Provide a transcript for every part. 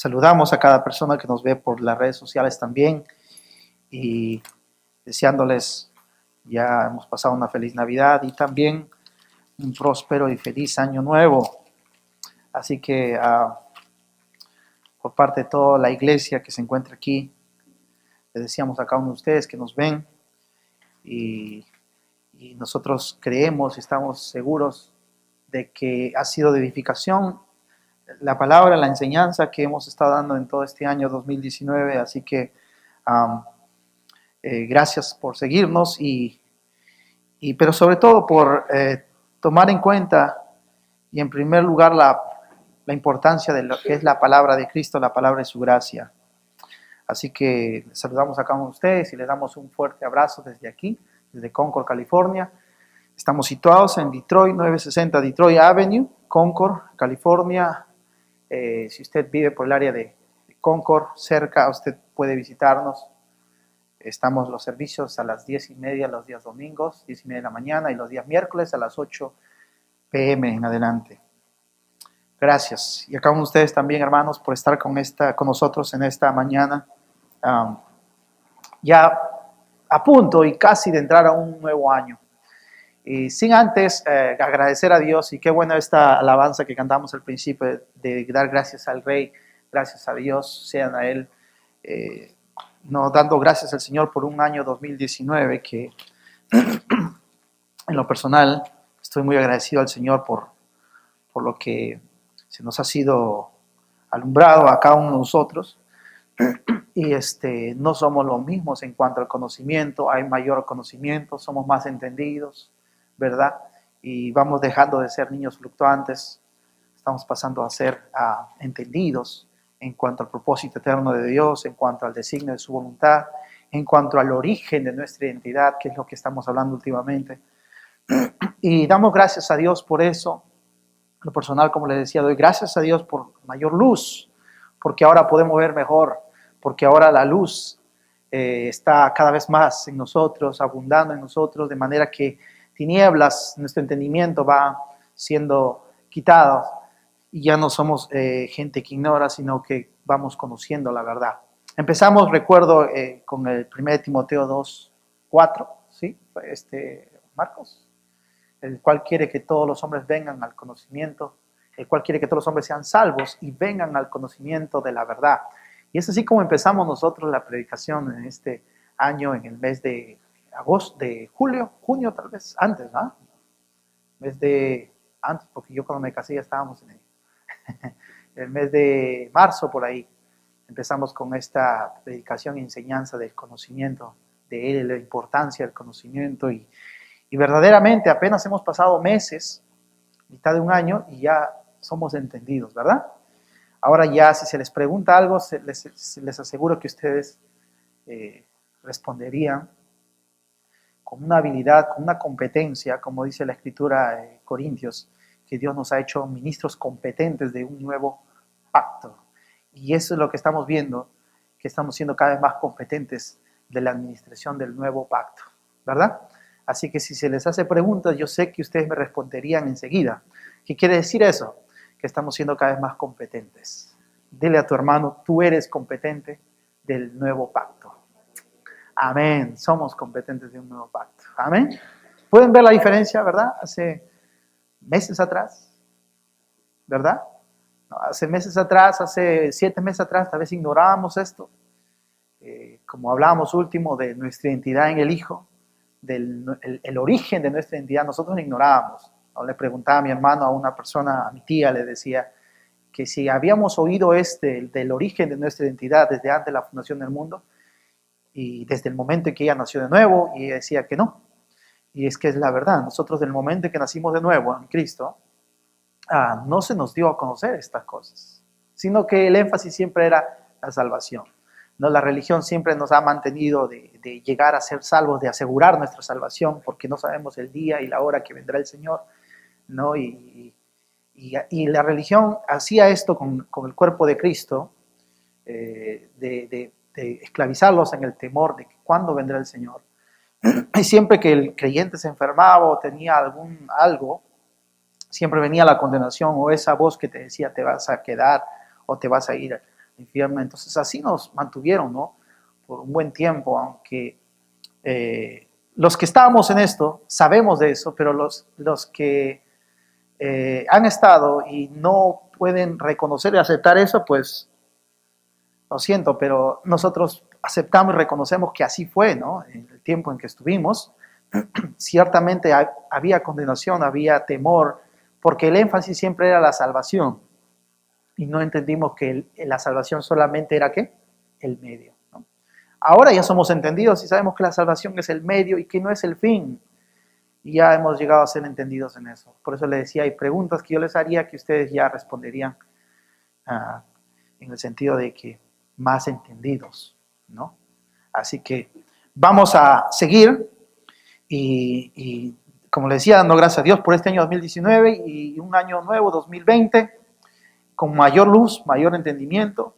Saludamos a cada persona que nos ve por las redes sociales también y deseándoles, ya hemos pasado una feliz Navidad y también un próspero y feliz año nuevo. Así que por parte de toda la iglesia que se encuentra aquí, les deseamos a cada uno de ustedes que nos ven y nosotros creemos y estamos seguros de que ha sido de edificación la palabra, la enseñanza que hemos estado dando en todo este año 2019, así que gracias por seguirnos pero sobre todo por tomar en cuenta y en primer lugar la importancia de lo que es la palabra de Cristo, la palabra de su gracia. Así que saludamos a cada uno de ustedes y les damos un fuerte abrazo desde aquí, desde Concord, California. Estamos situados en Detroit, 960 Detroit Avenue, Concord, California. Si usted vive por el área de Concord, cerca, usted puede visitarnos. Estamos los servicios a las 10:30 los días domingos, 10:30 de la mañana, y los días miércoles a las 8 p.m. en adelante. Gracias. Y a cada uno de ustedes también, hermanos, por estar con nosotros en esta mañana. Ya a punto y casi de entrar a un nuevo año. Y sin antes agradecer a Dios, y qué buena esta alabanza que cantamos al principio, de dar gracias al Rey, gracias a Dios, sean a Él, no dando gracias al Señor por un año 2019 que en lo personal estoy muy agradecido al Señor por lo que se nos ha sido alumbrado a cada uno de nosotros. Y no somos los mismos en cuanto al conocimiento, hay mayor conocimiento, somos más entendidos, ¿verdad? Y vamos dejando de ser niños fluctuantes, estamos pasando a ser entendidos en cuanto al propósito eterno de Dios, en cuanto al designio de su voluntad, en cuanto al origen de nuestra identidad, que es lo que estamos hablando últimamente. Y damos gracias a Dios por eso. Lo personal, como les decía, doy gracias a Dios por mayor luz, porque ahora podemos ver mejor, porque ahora la luz está cada vez más en nosotros, abundando en nosotros, de manera que tinieblas, nuestro entendimiento va siendo quitado y ya no somos gente que ignora, sino que vamos conociendo la verdad. Empezamos, recuerdo, con el 1 Timoteo 2:4, ¿sí? Marcos, el cual quiere que todos los hombres vengan al conocimiento, el cual quiere que todos los hombres sean salvos y vengan al conocimiento de la verdad. Y es así como empezamos nosotros la predicación en este año, en el mes de junio tal vez, antes, ¿no? Antes, porque yo cuando me casé ya estábamos en el mes de marzo por ahí. Empezamos con esta predicación y enseñanza del conocimiento de Él, la importancia del conocimiento y verdaderamente apenas hemos pasado meses, mitad de un año, y ya somos entendidos, ¿verdad? Ahora ya si se les pregunta algo, les aseguro que ustedes responderían con una habilidad, con una competencia, como dice la Escritura Corintios, que Dios nos ha hecho ministros competentes de un nuevo pacto. Y eso es lo que estamos viendo, que estamos siendo cada vez más competentes de la administración del nuevo pacto, ¿verdad? Así que si se les hace preguntas, yo sé que ustedes me responderían enseguida. ¿Qué quiere decir eso? Que estamos siendo cada vez más competentes. Dile a tu hermano, tú eres competente del nuevo pacto. Amén. Somos competentes de un nuevo pacto. Amén. ¿Pueden ver la diferencia, verdad? Hace meses atrás, ¿verdad? No, hace meses atrás, hace 7 meses atrás, tal vez ignorábamos esto. Como hablábamos último de nuestra identidad en el Hijo, el origen de nuestra identidad, nosotros lo ignorábamos. ¿No? Le preguntaba a mi hermano, a una persona, a mi tía, le decía que si habíamos oído del origen de nuestra identidad desde antes de la fundación del mundo y desde el momento en que ella nació de nuevo, y ella decía que no. Y es que es la verdad, nosotros del momento en que nacimos de nuevo en Cristo, no se nos dio a conocer estas cosas, sino que el énfasis siempre era la salvación. ¿No? La religión siempre nos ha mantenido de llegar a ser salvos, de asegurar nuestra salvación, porque no sabemos el día y la hora que vendrá el Señor, ¿no? Y la religión hacía esto con el cuerpo de Cristo, de esclavizarlos en el temor de que cuándo vendrá el Señor. Y siempre que el creyente se enfermaba o tenía algo, siempre venía la condenación o esa voz que te decía te vas a quedar o te vas a ir infierno. Entonces así nos mantuvieron, ¿no? Por un buen tiempo, aunque los que estábamos en esto sabemos de eso, pero los que han estado y no pueden reconocer y aceptar eso, pues lo siento, pero nosotros aceptamos y reconocemos que así fue, ¿no? En el tiempo en que estuvimos, ciertamente había condenación, había temor, porque el énfasis siempre era la salvación. Y no entendimos que la salvación solamente era ¿qué? El medio, ¿no? Ahora ya somos entendidos y sabemos que la salvación es el medio y que no es el fin. Y ya hemos llegado a ser entendidos en eso. Por eso les decía, hay preguntas que yo les haría que ustedes ya responderían en el sentido de que más entendidos, ¿no? Así que vamos a seguir y como les decía, dando gracias a Dios por este año 2019 y un año nuevo, 2020, con mayor luz, mayor entendimiento,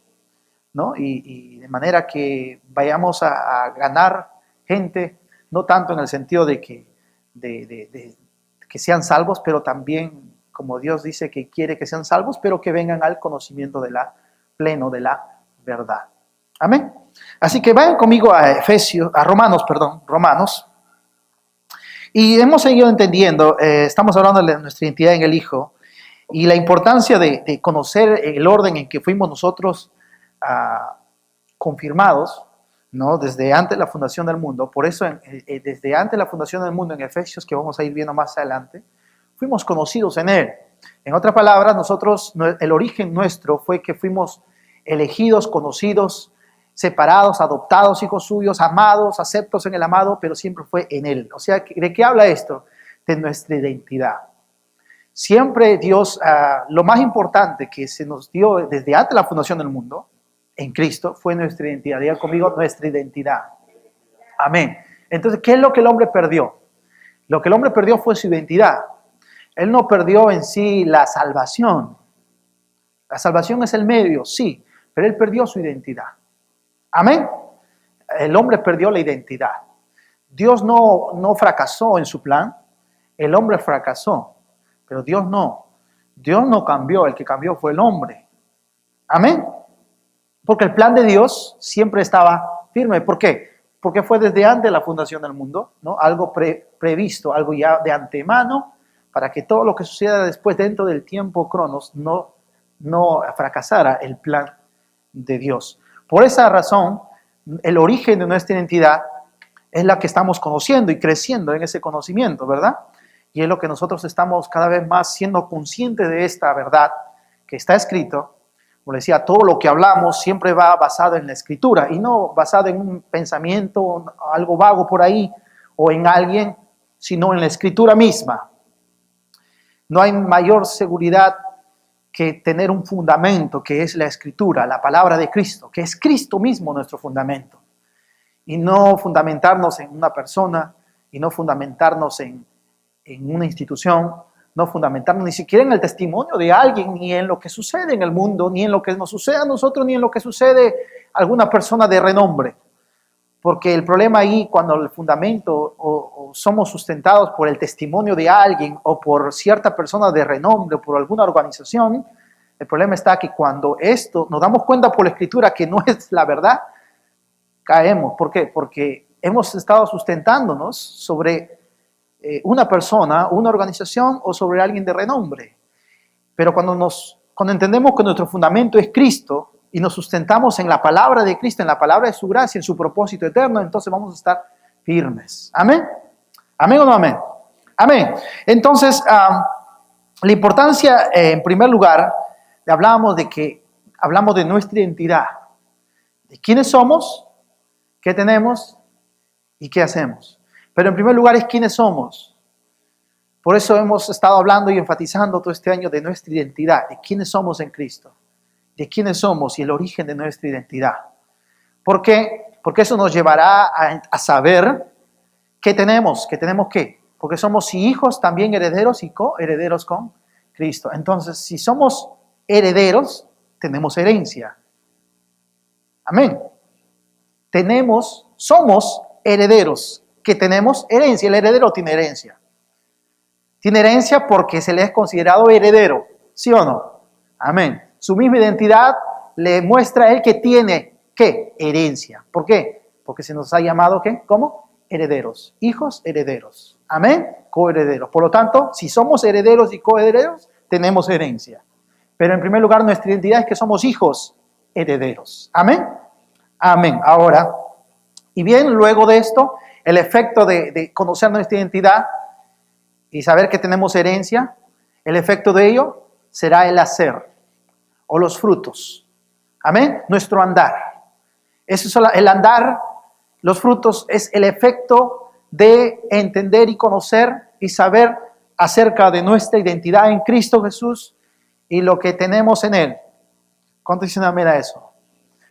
¿no? Y de manera que vayamos a ganar gente, no tanto en el sentido de que sean salvos, pero también, como Dios dice que quiere que sean salvos, pero que vengan al conocimiento pleno de la verdad. Amén. Así que vayan conmigo a Romanos. Y hemos seguido entendiendo, estamos hablando de nuestra identidad en el Hijo y la importancia de conocer el orden en que fuimos nosotros confirmados, ¿no? Desde antes de la fundación del mundo. Por eso, desde antes de la fundación del mundo, en Efesios, que vamos a ir viendo más adelante, fuimos conocidos en Él. En otras palabras, nosotros, el origen nuestro fue que fuimos elegidos, conocidos, separados, adoptados, hijos suyos, amados, aceptos en el amado, pero siempre fue en Él. O sea, ¿de qué habla esto? De nuestra identidad. Siempre Dios, lo más importante que se nos dio desde antes de la fundación del mundo, en Cristo, fue nuestra identidad. Diga conmigo, nuestra identidad. Amén. Entonces, ¿qué es lo que el hombre perdió? Lo que el hombre perdió fue su identidad. Él no perdió en sí la salvación. La salvación es el medio, sí, pero él perdió su identidad. Amén. El hombre perdió la identidad. Dios no fracasó en su plan. El hombre fracasó, pero Dios no. Dios no cambió, el que cambió fue el hombre. Amén. Porque el plan de Dios siempre estaba firme. ¿Por qué? Porque fue desde antes de la fundación del mundo, ¿no? Algo previsto, algo ya de antemano, para que todo lo que suceda después dentro del tiempo cronos no fracasara el plan de Dios. Por esa razón, el origen de nuestra identidad es la que estamos conociendo y creciendo en ese conocimiento, ¿verdad? Y es lo que nosotros estamos cada vez más siendo conscientes de esta verdad que está escrito. Como les decía, todo lo que hablamos siempre va basado en la Escritura y no basado en un pensamiento, algo vago por ahí o en alguien, sino en la Escritura misma. No hay mayor seguridad que tener un fundamento que es la Escritura, la palabra de Cristo, que es Cristo mismo nuestro fundamento. Y no fundamentarnos en una persona y no fundamentarnos en una institución, no fundamentarnos ni siquiera en el testimonio de alguien, ni en lo que sucede en el mundo, ni en lo que nos sucede a nosotros, ni en lo que sucede a alguna persona de renombre. Porque el problema ahí, cuando el fundamento o somos sustentados por el testimonio de alguien o por cierta persona de renombre o por alguna organización, el problema está que cuando esto nos damos cuenta por la Escritura que no es la verdad, caemos. ¿Por qué? Porque hemos estado sustentándonos sobre una persona, una organización o sobre alguien de renombre. Pero cuando entendemos que nuestro fundamento es Cristo y nos sustentamos en la palabra de Cristo, en la palabra de su gracia, en su propósito eterno, entonces vamos a estar firmes. ¿Amén? ¿Amén o no amén? Amén. Entonces, la importancia, en primer lugar, hablamos de nuestra identidad, de quiénes somos, qué tenemos y qué hacemos. Pero en primer lugar es quiénes somos. Por eso hemos estado hablando y enfatizando todo este año de nuestra identidad, de quiénes somos en Cristo, de quiénes somos y el origen de nuestra identidad. ¿Por qué? Porque eso nos llevará a saber qué tenemos qué. Porque somos hijos, también herederos y coherederos con Cristo. Entonces, si somos herederos, tenemos herencia. Amén. Somos herederos, que tenemos herencia. El heredero tiene herencia. Tiene herencia porque se le es considerado heredero, ¿sí o no? Amén. Su misma identidad le muestra a él que tiene, ¿qué? Herencia. ¿Por qué? Porque se nos ha llamado, ¿qué? ¿Cómo? Herederos. Hijos herederos. Amén. Coherederos. Por lo tanto, si somos herederos y coherederos, tenemos herencia. Pero en primer lugar, nuestra identidad es que somos hijos herederos. Amén. Amén. Ahora, y bien, luego de esto, el efecto de conocer nuestra identidad y saber que tenemos herencia, el efecto de ello será el hacer o los frutos. Amén. Nuestro andar. Eso es el andar, los frutos es el efecto de entender y conocer y saber acerca de nuestra identidad en Cristo Jesús y lo que tenemos en Él. ¿Cuánto dicen amén a eso?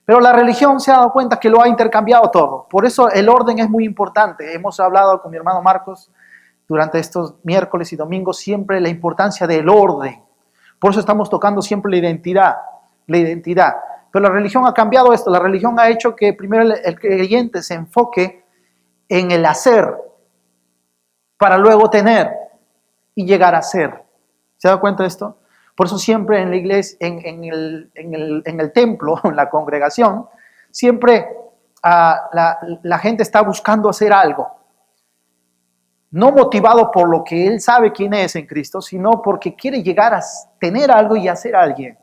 Pero la religión se ha dado cuenta que lo ha intercambiado todo. Por eso el orden es muy importante. Hemos hablado con mi hermano Marcos durante estos miércoles y domingos siempre la importancia del orden. Por eso estamos tocando siempre la identidad. La identidad. Pero la religión ha cambiado esto. La religión ha hecho que primero el creyente se enfoque en el hacer para luego tener y llegar a ser. ¿Se da cuenta de esto? Por eso siempre en la iglesia, en el templo, en la congregación, siempre la gente está buscando hacer algo. No motivado por lo que él sabe quién es en Cristo, sino porque quiere llegar a tener algo y a ser alguien.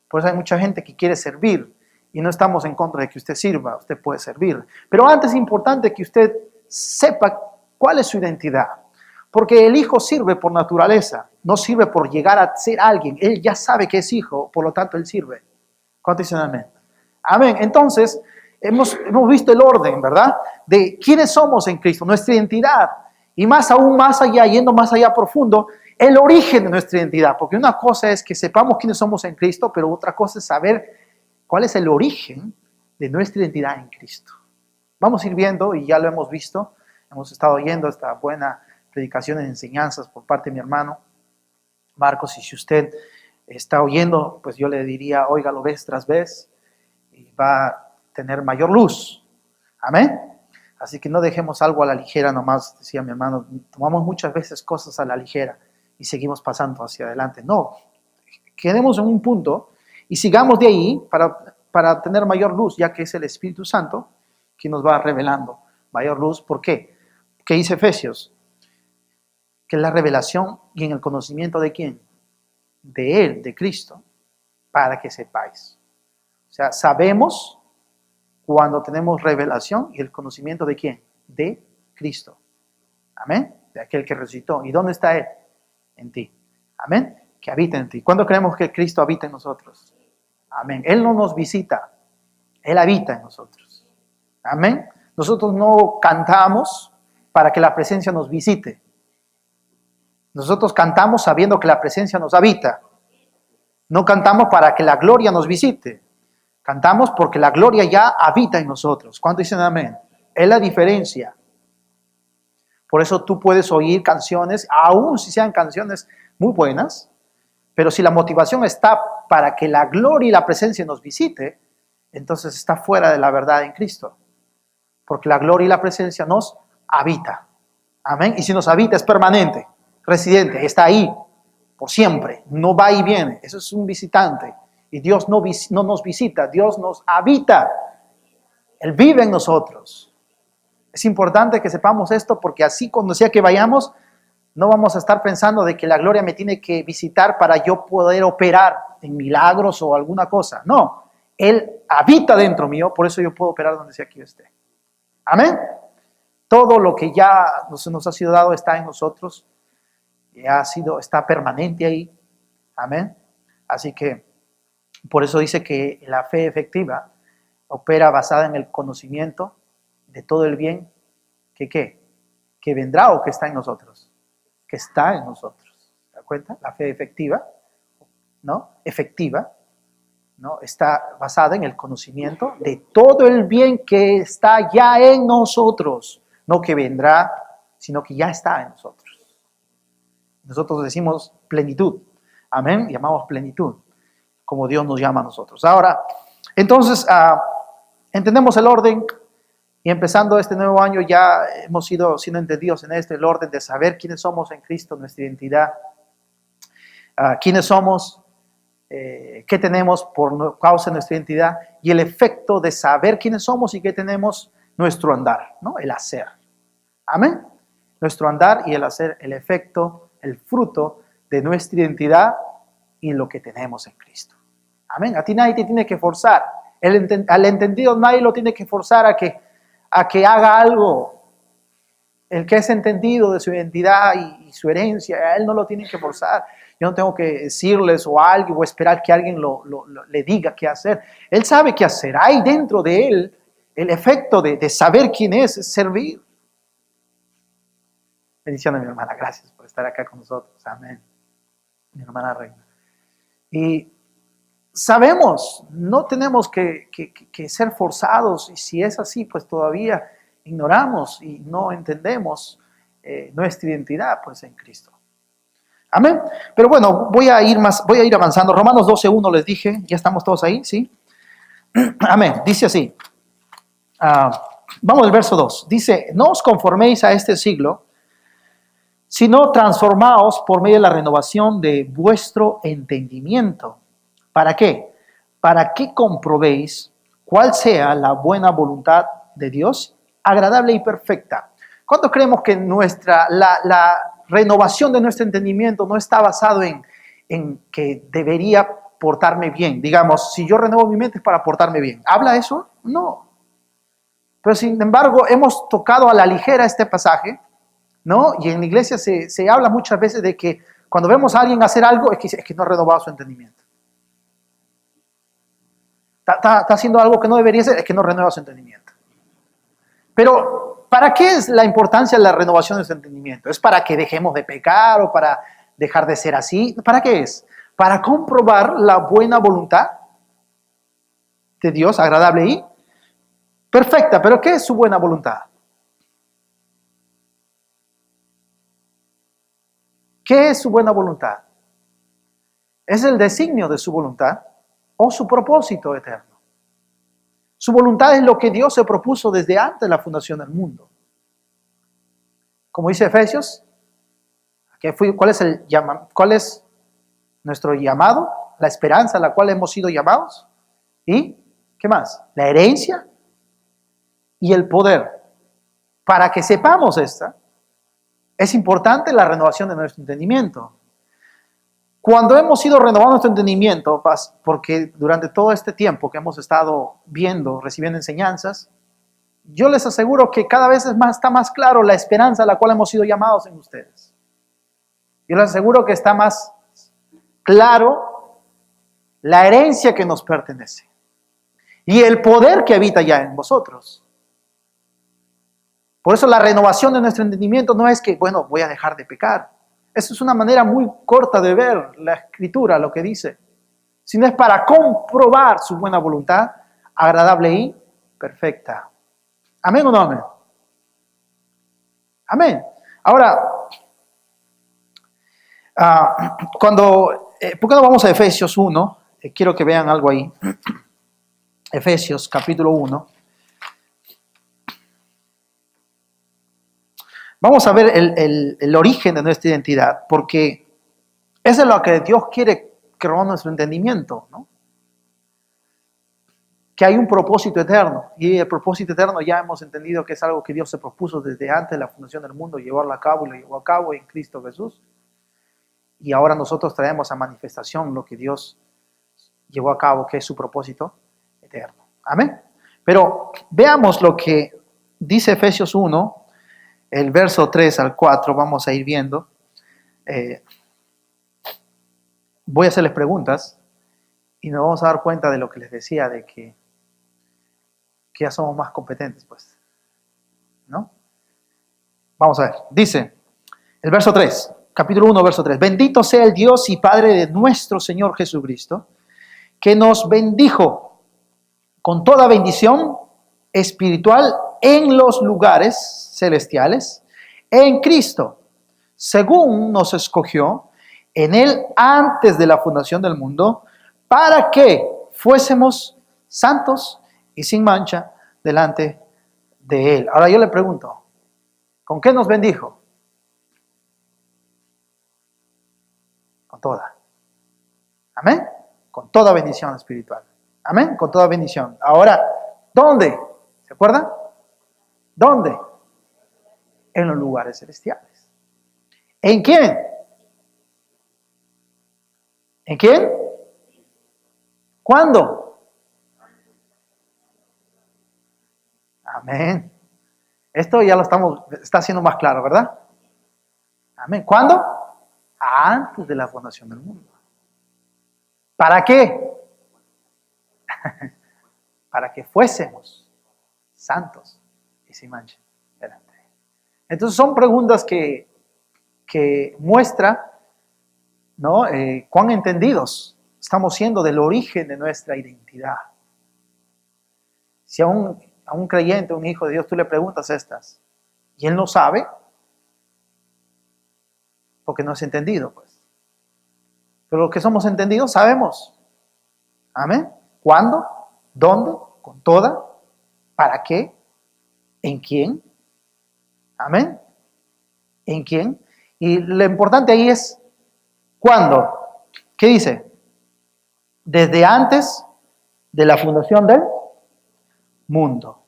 Por eso hay mucha gente que quiere servir y no estamos en contra de que usted sirva, usted puede servir. Pero antes es importante que usted sepa cuál es su identidad. Porque el hijo sirve por naturaleza, no sirve por llegar a ser alguien. Él ya sabe que es hijo, por lo tanto él sirve. ¿Cuánto dicen amén? Amén. Entonces, hemos visto el orden, ¿verdad? De quiénes somos en Cristo, nuestra identidad. Y más aún más allá, yendo más allá profundo, el origen de nuestra identidad. Porque una cosa es que sepamos quiénes somos en Cristo, pero otra cosa es saber cuál es el origen de nuestra identidad en Cristo. Vamos a ir viendo, y ya lo hemos visto, hemos estado oyendo esta buena predicaciones y enseñanzas por parte de mi hermano Marcos, y si usted está oyendo, pues yo le diría, óigalo vez tras vez, y va a tener mayor luz. Amén. Así que no dejemos algo a la ligera nomás, decía mi hermano, tomamos muchas veces cosas a la ligera y seguimos pasando hacia adelante. No, quedemos en un punto y sigamos de ahí para tener mayor luz, ya que es el Espíritu Santo quien nos va revelando mayor luz. ¿Por qué? ¿Qué dice Efesios? Que es la revelación y en el conocimiento de ¿quién? De Él, de Cristo, para que sepáis. O sea, sabemos cuando tenemos revelación y el conocimiento de ¿quién? De Cristo. Amén. De aquel que resucitó. ¿Y dónde está Él? En ti. Amén. Que habita en ti. ¿Cuándo creemos que Cristo habita en nosotros? Amén. Él no nos visita. Él habita en nosotros. Amén. Nosotros no cantamos para que la presencia nos visite. Nosotros cantamos sabiendo que la presencia nos habita. No cantamos para que la gloria nos visite. Cantamos porque la gloria ya habita en nosotros. ¿Cuánto dicen amén? Es la diferencia. Por eso tú puedes oír canciones, aun si sean canciones muy buenas, pero si la motivación está para que la gloria y la presencia nos visite, entonces está fuera de la verdad en Cristo. Porque la gloria y la presencia nos habita. Amén. Y si nos habita es permanente, residente, está ahí por siempre, no va y viene. Eso es un visitante. Y Dios no nos visita, Dios nos habita. Él vive en nosotros. Es importante que sepamos esto porque así cuando sea que vayamos, no vamos a estar pensando de que la gloria me tiene que visitar para yo poder operar en milagros o alguna cosa. No, Él habita dentro mío, por eso yo puedo operar donde sea que yo esté. Amén. Todo lo que ya nos ha sido dado está en nosotros, está permanente ahí. Amén. Así que por eso dice que la fe efectiva opera basada en el conocimiento de todo el bien que vendrá o que está en nosotros. Que está en nosotros. ¿Se da cuenta? La fe efectiva, ¿no? Efectiva, ¿no? Está basada en el conocimiento de todo el bien que está ya en nosotros. No que vendrá, sino que ya está en nosotros. Nosotros decimos plenitud. Amén. Llamamos plenitud, como Dios nos llama a nosotros. Ahora, entonces, entendemos el orden y empezando este nuevo año ya hemos siendo entendidos en el orden de saber quiénes somos en Cristo, nuestra identidad, quiénes somos qué tenemos por causa de nuestra identidad y el efecto de saber quiénes somos y qué tenemos nuestro andar, ¿no? El hacer. Amén. Nuestro andar y el hacer, el efecto, el fruto de nuestra identidad y lo que tenemos en Cristo. Amén. A ti nadie te tiene que forzar. Al entendido nadie lo tiene que forzar a que haga algo. El que es entendido de su identidad y su herencia, a él no lo tienen que forzar. Yo no tengo que decirles o algo o esperar que alguien le diga qué hacer. Él sabe qué hacer. Hay dentro de él el efecto de saber quién es servir. Bendición a mi hermana, gracias por estar acá con nosotros. Amén. Mi hermana Reina. Y sabemos, no tenemos que ser forzados, y si es así, pues todavía ignoramos y no entendemos nuestra identidad pues en Cristo. Amén. Pero bueno, voy a ir avanzando. Romanos 12:1 les dije, ya estamos todos ahí, ¿sí? Amén. Dice así. Vamos al verso 2. Dice, no os conforméis a este siglo, sino transformaos por medio de la renovación de vuestro entendimiento. ¿Para qué? Para que comprobéis cuál sea la buena voluntad de Dios, agradable y perfecta. ¿Cuánto creemos que la renovación de nuestro entendimiento no está basado en que debería portarme bien? Digamos, si yo renuevo mi mente es para portarme bien. ¿Habla eso? No. Pero sin embargo, hemos tocado a la ligera este pasaje, ¿no? Y en la iglesia se habla muchas veces de que cuando vemos a alguien hacer algo es que no ha renovado su entendimiento. Está haciendo algo que no debería ser, es que no renueva su entendimiento. Pero, ¿para qué es la importancia de la renovación de su entendimiento? ¿Es para que dejemos de pecar o para dejar de ser así? ¿Para qué es? Para comprobar la buena voluntad de Dios, agradable y perfecta. ¿Pero qué es su buena voluntad? ¿Qué es su buena voluntad? ¿Es el designio de su voluntad o su propósito eterno? Su voluntad es lo que Dios se propuso desde antes de la fundación del mundo. Como dice Efesios, ¿cuál es nuestro llamado? La esperanza a la cual hemos sido llamados. ¿Y qué más? La herencia y el poder. Para que sepamos esta, es importante la renovación de nuestro entendimiento. Cuando hemos ido renovando nuestro entendimiento, porque durante todo este tiempo que hemos estado viendo, recibiendo enseñanzas, yo les aseguro que cada vez está más claro la esperanza a la cual hemos sido llamados en ustedes. Yo les aseguro que está más claro la herencia que nos pertenece y el poder que habita ya en vosotros. Por eso la renovación de nuestro entendimiento no es que, bueno, voy a dejar de pecar. Eso es una manera muy corta de ver la Escritura, lo que dice. Sino es para comprobar su buena voluntad, agradable y perfecta. ¿Amén o no amén? Amén. Ahora, ¿por qué no vamos a Efesios 1? Quiero que vean algo ahí. Efesios capítulo 1. Vamos a ver el origen de nuestra identidad, porque eso es lo que Dios quiere que robamos nuestro entendimiento, ¿no? Que hay un propósito eterno, y el propósito eterno ya hemos entendido que es algo que Dios se propuso desde antes de la fundación del mundo, llevarlo a cabo y lo llevó a cabo en Cristo Jesús. Y ahora nosotros traemos a manifestación lo que Dios llevó a cabo, que es su propósito eterno. Amén. Pero veamos lo que dice Efesios 1, el verso 3 al 4, vamos a ir viendo. Voy a hacerles preguntas y nos vamos a dar cuenta de lo que les decía, de que ya somos más competentes, pues, ¿no? Vamos a ver, dice el verso 3, capítulo 1, verso 3. Bendito sea el Dios y Padre de nuestro Señor Jesucristo, que nos bendijo con toda bendición espiritual en los lugares celestiales, en Cristo, según nos escogió en Él antes de la fundación del mundo, para que fuésemos santos y sin mancha delante de Él. Ahora yo le pregunto, ¿con qué nos bendijo? Con toda. ¿Amén? con toda bendición espiritual. Amén, con toda bendición. Ahora, ¿dónde? ¿Se acuerdan? ¿Dónde? En los lugares celestiales. ¿En quién? ¿En quién? ¿Cuándo? Amén. Esto ya lo está haciendo más claro, ¿verdad? Amén. ¿Cuándo? Antes de la fundación del mundo. ¿Para qué? Para que fuésemos santos y sin mancha delante de Él. Entonces son preguntas que muestran, ¿no? Cuán entendidos estamos siendo del origen de nuestra identidad. Si a un creyente, un hijo de Dios, tú le preguntas estas y él no sabe, porque no es entendido, pues. Pero los que somos entendidos sabemos. Amén. ¿Cuándo? ¿Dónde? ¿Con toda? ¿Para qué? ¿En quién? Amén. ¿En quién? Y lo importante ahí es ¿cuándo? ¿Qué dice? Desde antes de la fundación del mundo.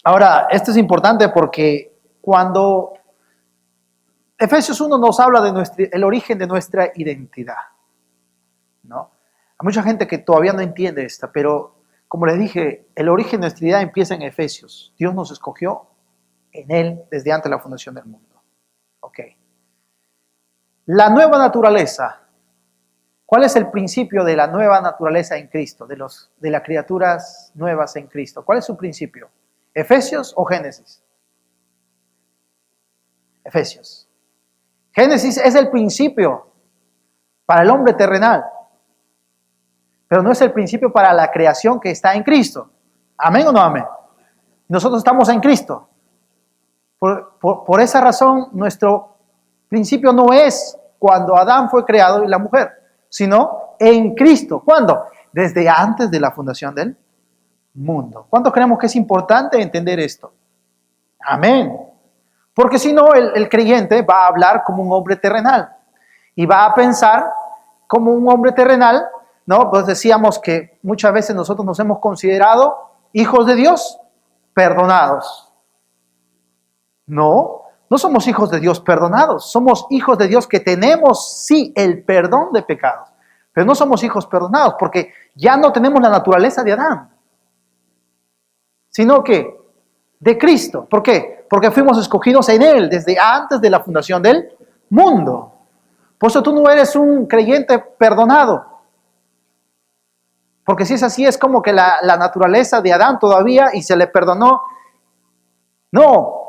Ahora, esto es importante porque cuando Efesios 1 nos habla de el origen de nuestra identidad, ¿no? Hay mucha gente que todavía no entiende esta, pero como les dije, el origen de nuestra identidad empieza en Efesios. Dios nos escogió en Él desde antes de la fundación del mundo. Ok. La nueva naturaleza. ¿Cuál es el principio de la nueva naturaleza en Cristo? De las criaturas nuevas en Cristo. ¿Cuál es su principio? ¿Efesios o Génesis? Efesios. Génesis es el principio para el hombre terrenal, pero no es el principio para la creación que está en Cristo. ¿Amén o no amén? Nosotros estamos en Cristo. Por esa razón, nuestro principio no es cuando Adán fue creado y la mujer, sino en Cristo. ¿Cuándo? Desde antes de la fundación del mundo. ¿Cuántos creemos que es importante entender esto? Amén. Porque si no, el creyente va a hablar como un hombre terrenal y va a pensar como un hombre terrenal, ¿no? Pues decíamos que muchas veces nosotros nos hemos considerado hijos de Dios perdonados. No somos hijos de Dios perdonados, somos hijos de Dios que tenemos, sí, el perdón de pecados, pero no somos hijos perdonados porque ya no tenemos la naturaleza de Adán, sino que de Cristo. ¿Por qué? Porque fuimos escogidos en Él desde antes de la fundación del mundo. Por eso tú no eres un creyente perdonado. Porque si es así, es como que la naturaleza de Adán todavía y se le perdonó. No,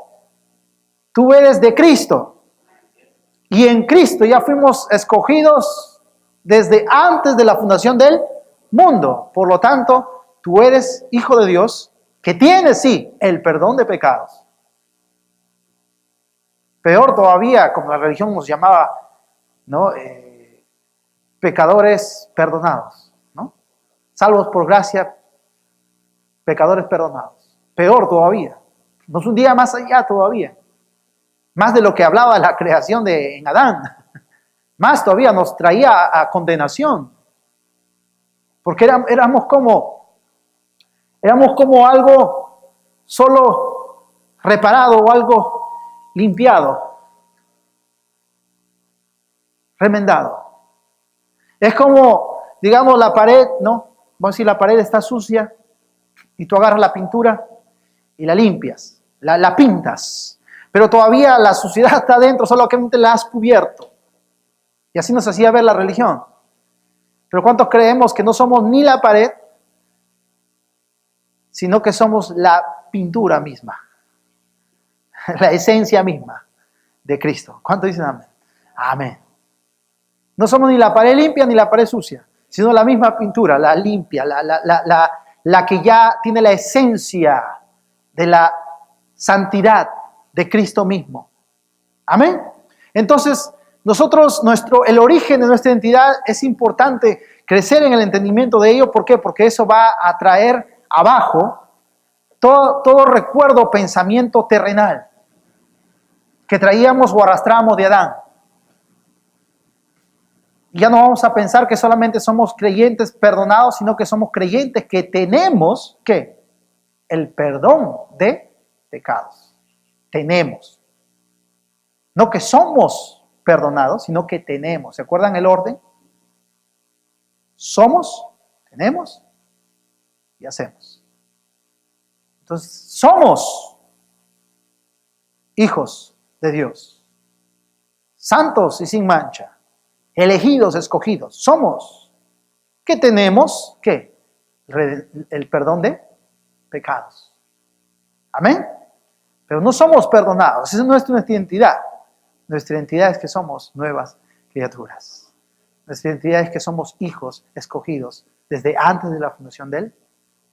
tú eres de Cristo. Y en Cristo ya fuimos escogidos desde antes de la fundación del mundo. Por lo tanto, tú eres hijo de Dios que tiene, sí, el perdón de pecados. Peor todavía, como la religión nos llamaba, ¿no? Pecadores perdonados, ¿no? Salvos por gracia, pecadores perdonados. Peor todavía. Nos hundía más allá todavía. Más de lo que hablaba la creación en Adán. Más todavía nos traía a condenación. Porque éramos como algo solo reparado o algo limpiado, remendado. Es como, digamos, la pared, ¿no? Vamos a decir, la pared está sucia y tú agarras la pintura y la limpias, la pintas, pero todavía la suciedad está adentro, solamente la has cubierto. Y así nos hacía ver la religión. Pero ¿cuántos creemos que no somos ni la pared, sino que somos la pintura misma, la esencia misma de Cristo? ¿Cuántos dicen amén? Amén. No somos ni la pared limpia ni la pared sucia, sino la misma pintura, la limpia, la que ya tiene la esencia de la santidad de Cristo mismo. Amén. Entonces, el origen de nuestra identidad es importante crecer en el entendimiento de ello. ¿Por qué? Porque eso va a traer abajo todo recuerdo o pensamiento terrenal que traíamos o arrastramos de Adán. Y ya no vamos a pensar que solamente somos creyentes perdonados, sino que somos creyentes que tenemos, ¿qué? El perdón de pecados. Tenemos. No que somos perdonados, sino que tenemos. ¿Se acuerdan el orden? Somos, tenemos y hacemos. Entonces, somos hijos de Dios, santos y sin mancha, elegidos, escogidos. Somos. ¿Qué tenemos? ¿Qué? El perdón de pecados. Amén. Pero no somos perdonados. Esa no es nuestra identidad. Nuestra identidad es que somos nuevas criaturas. Nuestra identidad es que somos hijos escogidos desde antes de la fundación del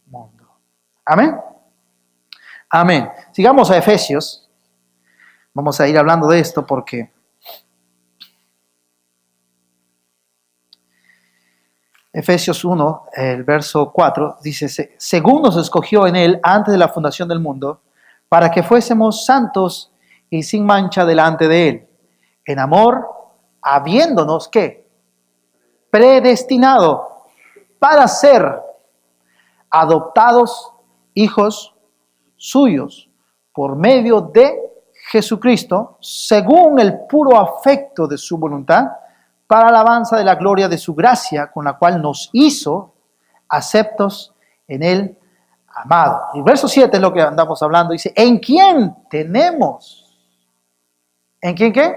mundo. Amén. Amén. Sigamos a Efesios. Vamos a ir hablando de esto porque Efesios 1, el verso 4, dice, según nos escogió en él antes de la fundación del mundo, para que fuésemos santos y sin mancha delante de él, en amor, habiéndonos, ¿qué? Predestinado para ser adoptados hijos suyos por medio de Jesucristo, según el puro afecto de su voluntad, para alabanza de la gloria de su gracia, con la cual nos hizo aceptos en el amado. Y el verso 7 es lo que andamos hablando, dice, ¿en quién tenemos? ¿En quién qué?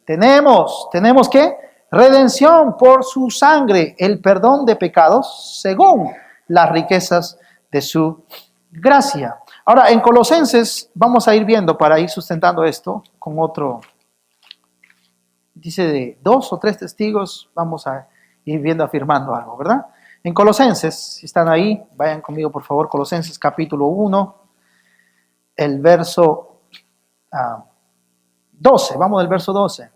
Tenemos qué? Redención por su sangre, el perdón de pecados, según las riquezas de su gracia. Ahora, en Colosenses, vamos a ir viendo, para ir sustentando esto, con otro, dice de 2 o 3 testigos, vamos a ir viendo, afirmando algo, ¿verdad? En Colosenses, si están ahí, vayan conmigo por favor, Colosenses capítulo 1, el verso 12, vamos del verso 12.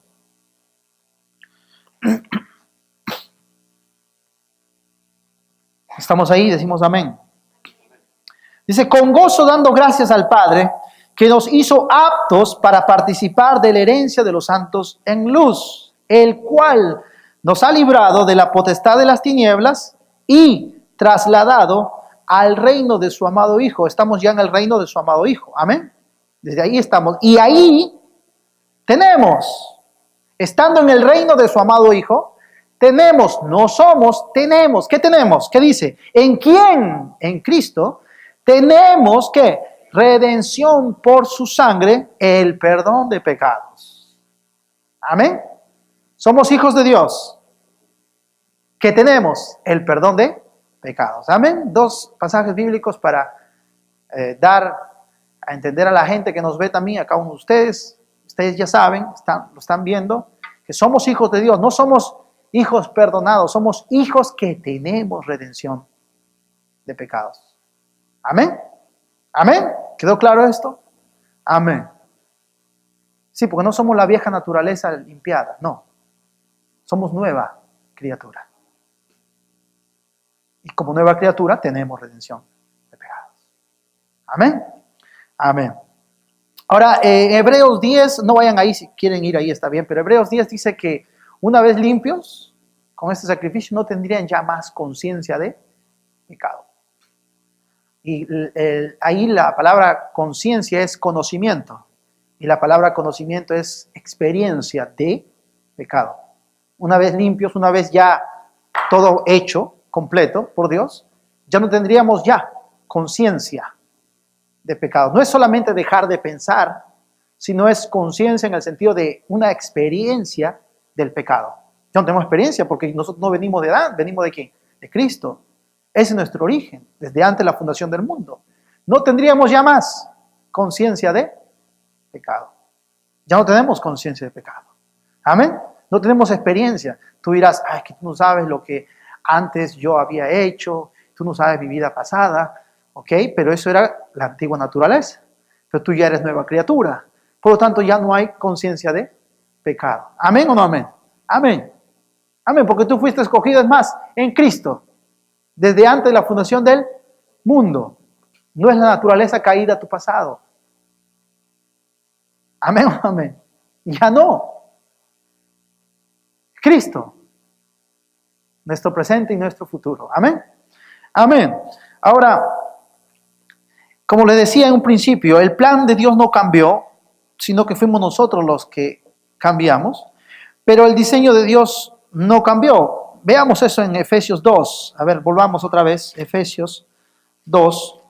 ¿Estamos ahí? Decimos amén. Dice, con gozo dando gracias al Padre, que nos hizo aptos para participar de la herencia de los santos en luz, el cual nos ha librado de la potestad de las tinieblas y trasladado al reino de su amado Hijo. Estamos ya en el reino de su amado Hijo. Amén. Desde ahí estamos. Y ahí tenemos, estando en el reino de su amado Hijo, tenemos, no somos, tenemos. ¿Qué tenemos? ¿Qué dice? ¿En quién? En Cristo. Tenemos que redención por su sangre, el perdón de pecados. Amén. Somos hijos de Dios. Que tenemos el perdón de pecados. Amén. 2 pasajes bíblicos para dar a entender a la gente que nos ve también, a cada uno de ustedes. Ustedes ya saben, lo están viendo, que somos hijos de Dios. No somos hijos perdonados, somos hijos que tenemos redención de pecados. Amén. Amén. ¿Quedó claro esto? Amén. Sí, porque no somos la vieja naturaleza limpiada, no. Somos nueva criatura. Y como nueva criatura tenemos redención de pecados. Amén. Amén. Ahora, Hebreos 10, no vayan ahí, si quieren ir ahí está bien, pero Hebreos 10 dice que una vez limpios con este sacrificio no tendrían ya más conciencia de pecado. Y ahí la palabra conciencia es conocimiento. Y la palabra conocimiento es experiencia de pecado. Una vez limpios, una vez ya todo hecho, completo por Dios, ya no tendríamos ya conciencia de pecado. No es solamente dejar de pensar, sino es conciencia en el sentido de una experiencia del pecado. Ya no tenemos experiencia porque nosotros no venimos de Adán, venimos de ¿quién? De Cristo. Ese es nuestro origen, desde antes de la fundación del mundo. No tendríamos ya más conciencia de pecado. Ya no tenemos conciencia de pecado. Amén. No tenemos experiencia. Tú dirás, ay, que tú no sabes lo que antes yo había hecho, tú no sabes mi vida pasada, ¿ok? Pero eso era la antigua naturaleza. Pero tú ya eres nueva criatura. Por lo tanto, ya no hay conciencia de pecado. ¿Amén o no amén? Amén. Amén, porque tú fuiste escogido, es más, en Cristo. Desde antes de la fundación del mundo. No es la naturaleza caída tu pasado. Amén o amén. Ya no. Cristo. nuestro presente y nuestro futuro. Amén. Amén. Ahora, como le decía en un principio, el plan de Dios no cambió, sino que fuimos nosotros los que cambiamos, pero el diseño de Dios no cambió. Veamos eso en Efesios 2. A ver, volvamos otra vez, Efesios 2.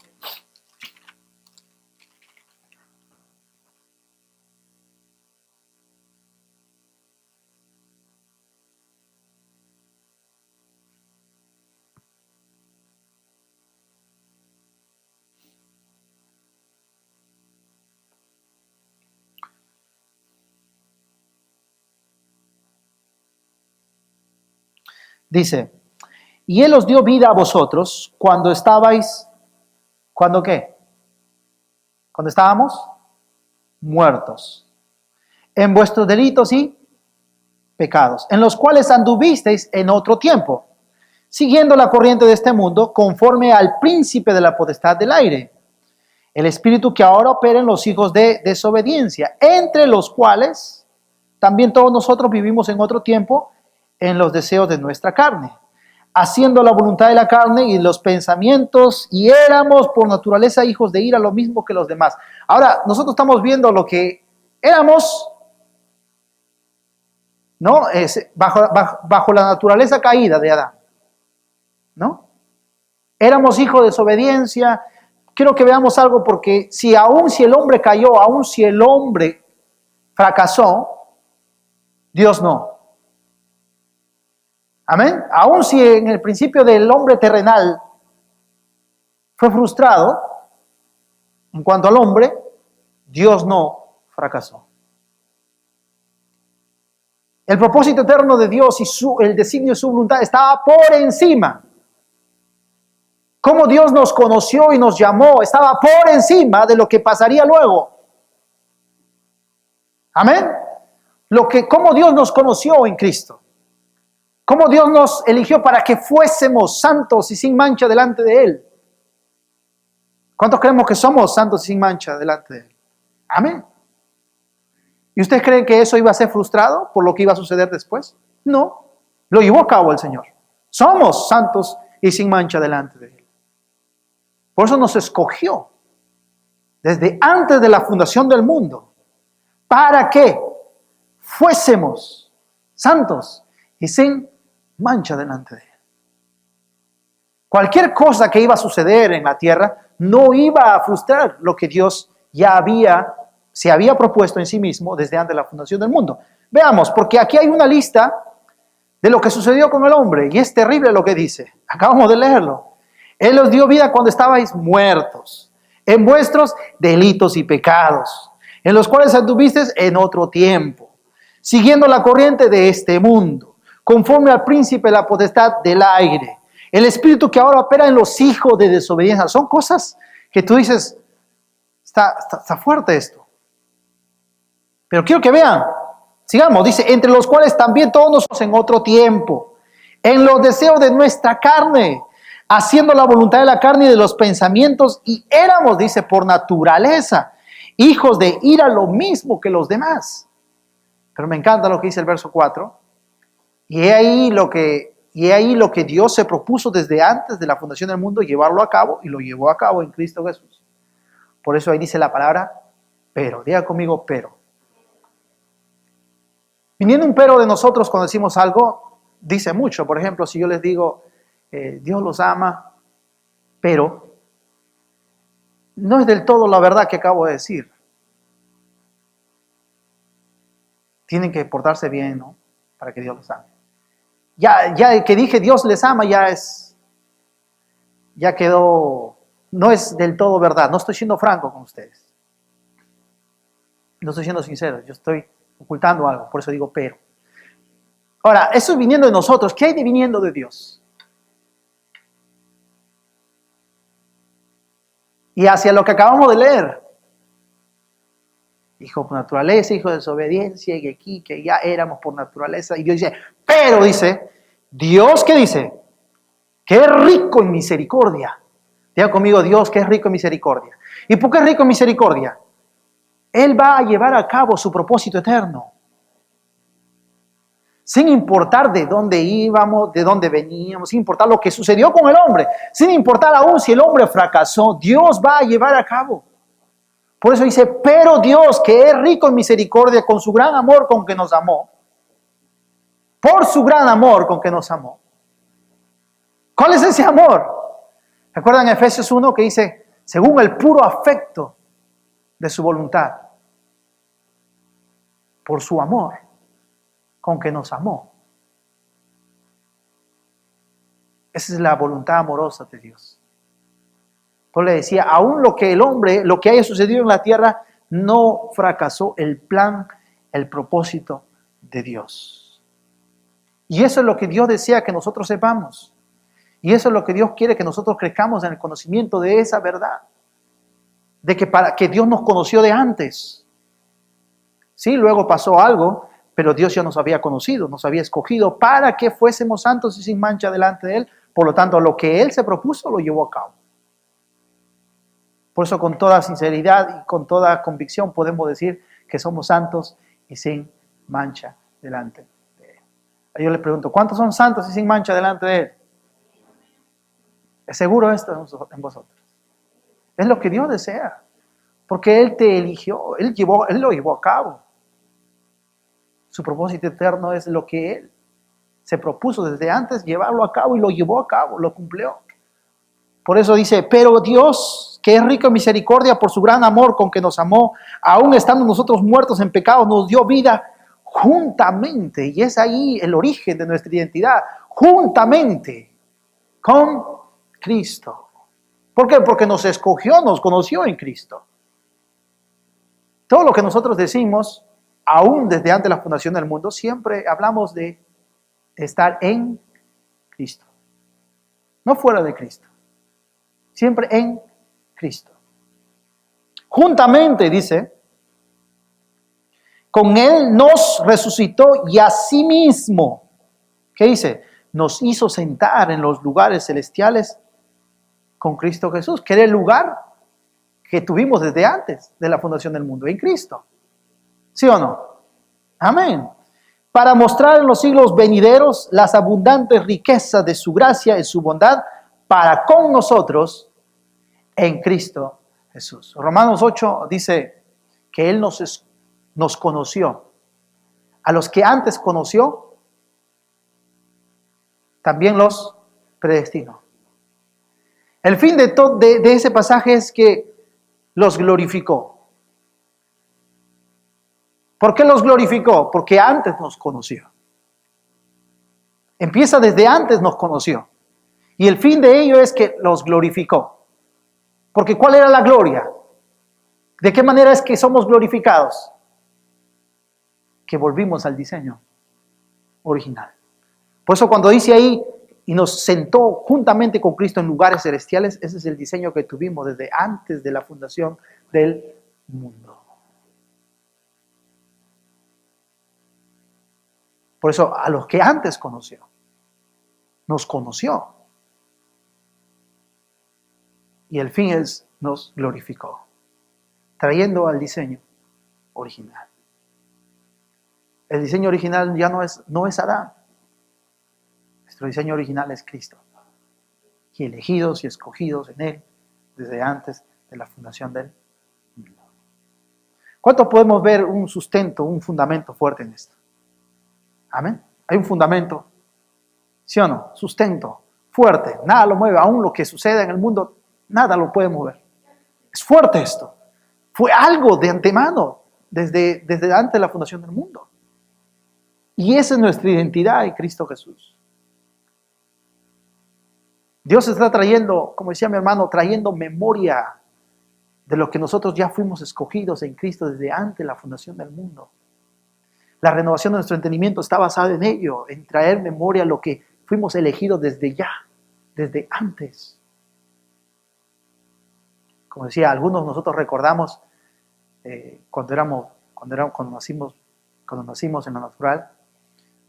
Dice, y Él os dio vida a vosotros cuando estabais, ¿cuándo qué? Cuando estábamos muertos en vuestros delitos y pecados, en los cuales anduvisteis en otro tiempo, siguiendo la corriente de este mundo, conforme al príncipe de la potestad del aire, el espíritu que ahora opera en los hijos de desobediencia, entre los cuales también todos nosotros vivimos en otro tiempo en los deseos de nuestra carne, haciendo la voluntad de la carne y los pensamientos, y éramos por naturaleza hijos de ira, lo mismo que los demás. Ahora, nosotros estamos viendo lo que éramos, ¿no? Bajo la naturaleza caída de Adán, ¿no? Éramos hijos de desobediencia. Quiero que veamos algo, porque aún si el hombre cayó, aún si el hombre fracasó, Dios no. Amén. Aún si en el principio del hombre terrenal fue frustrado, en cuanto al hombre, Dios no fracasó. El propósito eterno de Dios y el designio de su voluntad estaba por encima. Cómo Dios nos conoció y nos llamó estaba por encima de lo que pasaría luego. Amén. Cómo Dios nos conoció en Cristo. Cómo Dios nos eligió para que fuésemos santos y sin mancha delante de Él. ¿Cuántos creemos que somos santos y sin mancha delante de Él? Amén. ¿Y ustedes creen que eso iba a ser frustrado por lo que iba a suceder después? No, lo llevó a cabo el Señor. Somos santos y sin mancha delante de Él. Por eso nos escogió desde antes de la fundación del mundo, para que fuésemos santos y sin mancha delante de Él. Cualquier cosa que iba a suceder en la tierra no iba a frustrar lo que Dios ya se había propuesto en sí mismo desde antes de la fundación del mundo. Veamos, porque aquí hay una lista de lo que sucedió con el hombre, y es terrible lo que dice. Acabamos de leerlo. Él os dio vida cuando estabais muertos en vuestros delitos y pecados, en los cuales anduvisteis en otro tiempo, siguiendo la corriente de este mundo, conforme al príncipe de la potestad del aire, el espíritu que ahora opera en los hijos de desobediencia. Son cosas que tú dices, está fuerte esto. Pero quiero que vean, sigamos, dice, entre los cuales también todos nosotros en otro tiempo, en los deseos de nuestra carne, haciendo la voluntad de la carne y de los pensamientos, y éramos, dice, por naturaleza, hijos de ira, lo mismo que los demás. Pero me encanta lo que dice el verso 4. Y he ahí lo que Dios se propuso desde antes de la fundación del mundo, llevarlo a cabo, y lo llevó a cabo en Cristo Jesús. Por eso ahí dice la palabra pero. Diga conmigo pero. Viniendo un pero de nosotros cuando decimos algo, dice mucho. Por ejemplo, si yo les digo, Dios los ama, pero no es del todo la verdad que acabo de decir. Tienen que portarse bien, ¿no? Para que Dios los ame. Ya que dije Dios les ama, ya quedó, no es del todo verdad. No estoy siendo franco con ustedes. No estoy siendo sincero, yo estoy ocultando algo, por eso digo pero. Ahora, eso es viniendo de nosotros. ¿Qué hay de viniendo de Dios? Y hacia lo que acabamos de leer. Hijo por naturaleza, hijo de desobediencia, y aquí que ya éramos por naturaleza. Y Dios dice, pero dice, Dios, ¿qué dice? Que es rico en misericordia. Diga conmigo, Dios que es rico en misericordia. ¿Y por qué es rico en misericordia? Él va a llevar a cabo su propósito eterno. sin importar de dónde íbamos, de dónde veníamos, sin importar lo que sucedió con el hombre, sin importar aún si el hombre fracasó, Dios va a llevar a cabo. Por eso dice, pero Dios, que es rico en misericordia, con su gran amor con que nos amó, por su gran amor con que nos amó. ¿Cuál es ese amor? ¿Recuerdan Efesios 1 que dice, según el puro afecto de su voluntad, por su amor con que nos amó? Esa es la voluntad amorosa de Dios. Entonces le decía, aún lo que haya sucedido en la tierra, no fracasó el plan, el propósito de Dios. Y eso es lo que Dios desea que nosotros sepamos. Y eso es lo que Dios quiere que nosotros crezcamos en el conocimiento de esa verdad. De que Dios nos conoció de antes. Sí, luego pasó algo, pero Dios ya nos había conocido, nos había escogido para que fuésemos santos y sin mancha delante de Él. Por lo tanto, lo que Él se propuso lo llevó a cabo. Por eso con toda sinceridad y con toda convicción podemos decir que somos santos y sin mancha delante de Él. Yo les pregunto, ¿cuántos son santos y sin mancha delante de Él? ¿Es seguro esto en vosotros? Es lo que Dios desea, porque Él te eligió, Él lo llevó a cabo. Su propósito eterno es lo que Él se propuso desde antes, llevarlo a cabo, y lo llevó a cabo, lo cumplió. Por eso dice, pero Dios, que es rico en misericordia por su gran amor con que nos amó, aún estando nosotros muertos en pecado, nos dio vida juntamente, y es ahí el origen de nuestra identidad, juntamente con Cristo. ¿Por qué? Porque nos escogió, nos conoció en Cristo. Todo lo que nosotros decimos, aún desde antes de la fundación del mundo, siempre hablamos de estar en Cristo, no fuera de Cristo. Siempre en Cristo. Juntamente, dice, con Él nos resucitó y asimismo, ¿qué dice? Nos hizo sentar en los lugares celestiales con Cristo Jesús, que era el lugar que tuvimos desde antes de la fundación del mundo, en Cristo. ¿Sí o no? Amén. Para mostrar en los siglos venideros las abundantes riquezas de su gracia y su bondad para con nosotros en Cristo Jesús. Romanos 8 dice que Él nos conoció. A los que antes conoció, también los predestinó. El fin de ese pasaje es que los glorificó. ¿Por qué los glorificó? Porque antes nos conoció. Empieza desde antes nos conoció. Y el fin de ello es que los glorificó. Porque ¿cuál era la gloria? ¿De qué manera es que somos glorificados? Que volvimos al diseño original. Por eso cuando dice ahí, y nos sentó juntamente con Cristo en lugares celestiales, ese es el diseño que tuvimos desde antes de la fundación del mundo. Por eso a los que antes conoció, nos conoció. Y el fin es, nos glorificó, trayendo al diseño original. El diseño original ya no es Adán. Nuestro diseño original es Cristo. Y elegidos y escogidos en Él desde antes de la fundación del mundo. ¿Cuánto podemos ver un sustento, un fundamento fuerte en esto? Amén. Hay un fundamento, ¿sí o no? Sustento, fuerte, nada lo mueve. Aún lo que suceda en el mundo, nada lo puede mover. Es fuerte esto. Fue algo de antemano, desde antes de la fundación del mundo. Y esa es nuestra identidad en Cristo Jesús. Dios está trayendo, como decía mi hermano, trayendo memoria de lo que nosotros ya fuimos escogidos en Cristo desde antes de la fundación del mundo. La renovación de nuestro entendimiento está basada en ello, en traer memoria a lo que fuimos elegidos desde ya, desde antes. Como decía, algunos nosotros recordamos cuando nacimos en lo natural.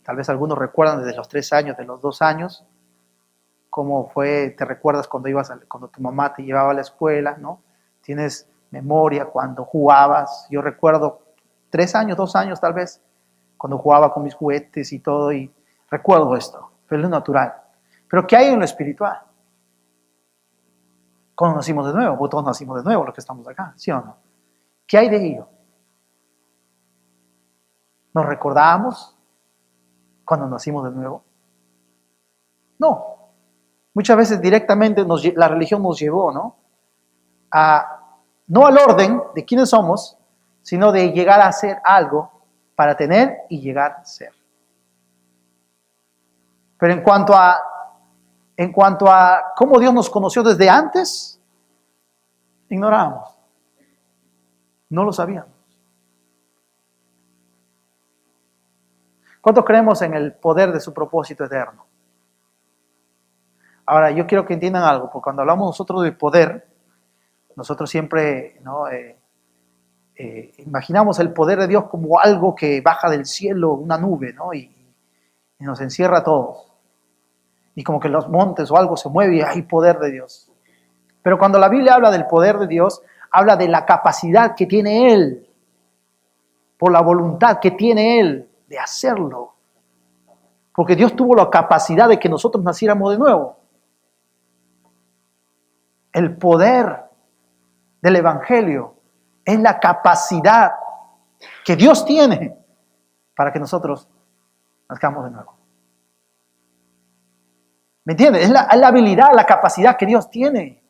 Tal vez algunos recuerdan desde los 3 años, de los 2 años, cómo fue, te recuerdas cuando tu mamá te llevaba a la escuela, ¿no? Tienes memoria cuando jugabas. Yo recuerdo 3 años, 2 años tal vez, cuando jugaba con mis juguetes y todo, y recuerdo esto, pero es lo natural. Pero ¿qué hay en lo espiritual? Cuando nacimos de nuevo, porque todos nacimos de nuevo los que estamos acá, ¿sí o no? ¿Qué hay de ello? ¿Nos recordamos cuando nacimos de nuevo? No. Muchas veces directamente la religión nos llevó, ¿no? No al orden de quiénes somos, sino de llegar a hacer algo para tener y llegar a ser. Pero en cuanto a cómo Dios nos conoció desde antes, ignorábamos. No lo sabíamos. ¿Cuánto creemos en el poder de su propósito eterno? Ahora, yo quiero que entiendan algo, porque cuando hablamos nosotros de poder, nosotros siempre, ¿no? Imaginamos el poder de Dios como algo que baja del cielo, una nube, ¿no? Y nos encierra a todos. Y como que los montes o algo se mueve y hay poder de Dios. Pero cuando la Biblia habla del poder de Dios, habla de la capacidad que tiene Él, por la voluntad que tiene Él de hacerlo. Porque Dios tuvo la capacidad de que nosotros naciéramos de nuevo. El poder del Evangelio es la capacidad que Dios tiene para que nosotros nazcamos de nuevo. ¿Me entiendes? Es la habilidad, la capacidad que Dios tiene.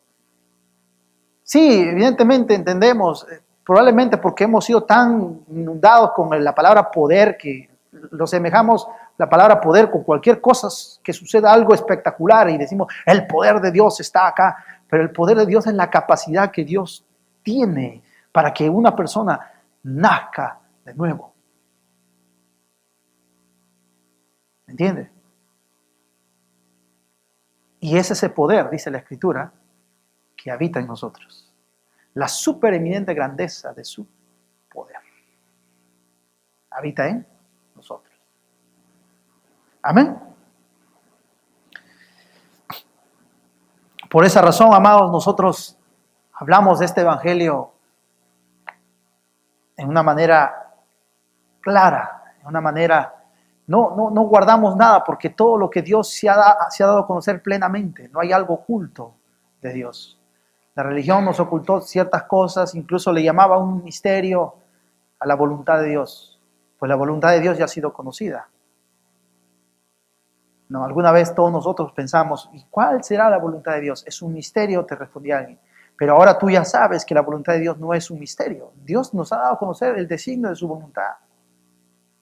Sí, evidentemente entendemos, probablemente porque hemos sido tan inundados con la palabra poder que lo semejamos la palabra poder con cualquier cosa que suceda algo espectacular y decimos, el poder de Dios está acá. Pero el poder de Dios es la capacidad que Dios tiene para que una persona nazca de nuevo. ¿Me entiendes? Y es ese poder, dice la Escritura, que habita en nosotros. La supereminente grandeza de su poder habita en nosotros. Amén. Por esa razón, amados, nosotros hablamos de este evangelio en una manera clara, en una manera, no guardamos nada, porque todo lo que Dios se ha dado a conocer plenamente, no hay algo oculto de Dios. La religión nos ocultó ciertas cosas, incluso le llamaba un misterio a la voluntad de Dios, pues la voluntad de Dios ya ha sido conocida. No, alguna vez todos nosotros pensamos, ¿y cuál será la voluntad de Dios? Es un misterio, te respondía alguien. Pero ahora tú ya sabes que la voluntad de Dios no es un misterio. Dios nos ha dado a conocer el designio de su voluntad,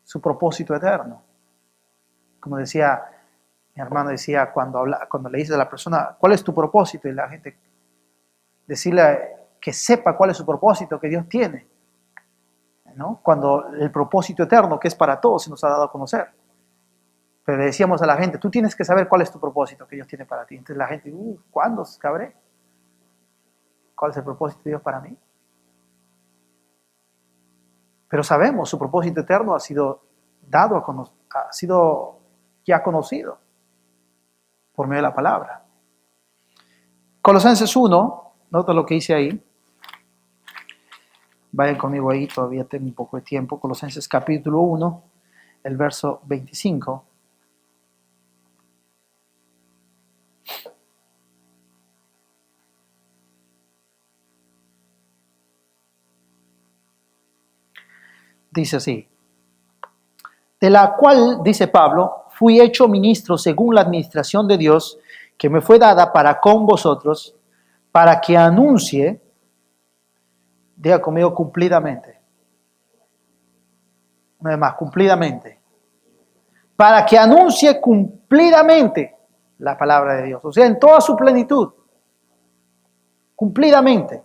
su propósito eterno. Como decía, mi hermano decía, cuando le dices a la persona, ¿cuál es tu propósito? Y la gente, decirle que sepa cuál es su propósito que Dios tiene, ¿no? Cuando el propósito eterno, que es para todos, se nos ha dado a conocer. Pero le decíamos a la gente, tú tienes que saber cuál es tu propósito que Dios tiene para ti. Entonces la gente, ¿cuándo sabré? ¿Cuál es el propósito de Dios para mí? Pero sabemos, su propósito eterno ha sido dado ha sido ya conocido por medio de la palabra. Colosenses 1, nota lo que hice ahí. Vayan conmigo ahí, todavía tengo un poco de tiempo. Colosenses capítulo 1, el verso 25. Dice así, de la cual, dice Pablo, fui hecho ministro según la administración de Dios, que me fue dada para con vosotros, para que anuncie, diga conmigo, cumplidamente. Una vez más, cumplidamente. Para que anuncie cumplidamente la palabra de Dios, o sea, en toda su plenitud, cumplidamente.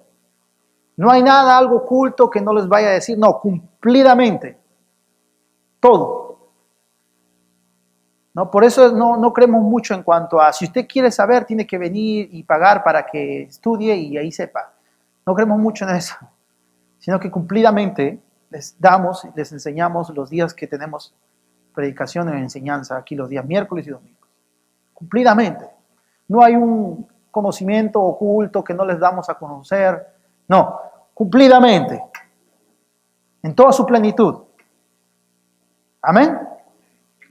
No hay nada, algo oculto que no les vaya a decir, no, cumplidamente. Todo. ¿No? Por eso no creemos mucho en cuanto a, si usted quiere saber, tiene que venir y pagar para que estudie y ahí sepa. No creemos mucho en eso, sino que cumplidamente les damos, les enseñamos los días que tenemos predicación y enseñanza, aquí los días miércoles y domingos. Cumplidamente. No hay un conocimiento oculto que no les damos a conocer, no, cumplidamente, en toda su plenitud. Amén.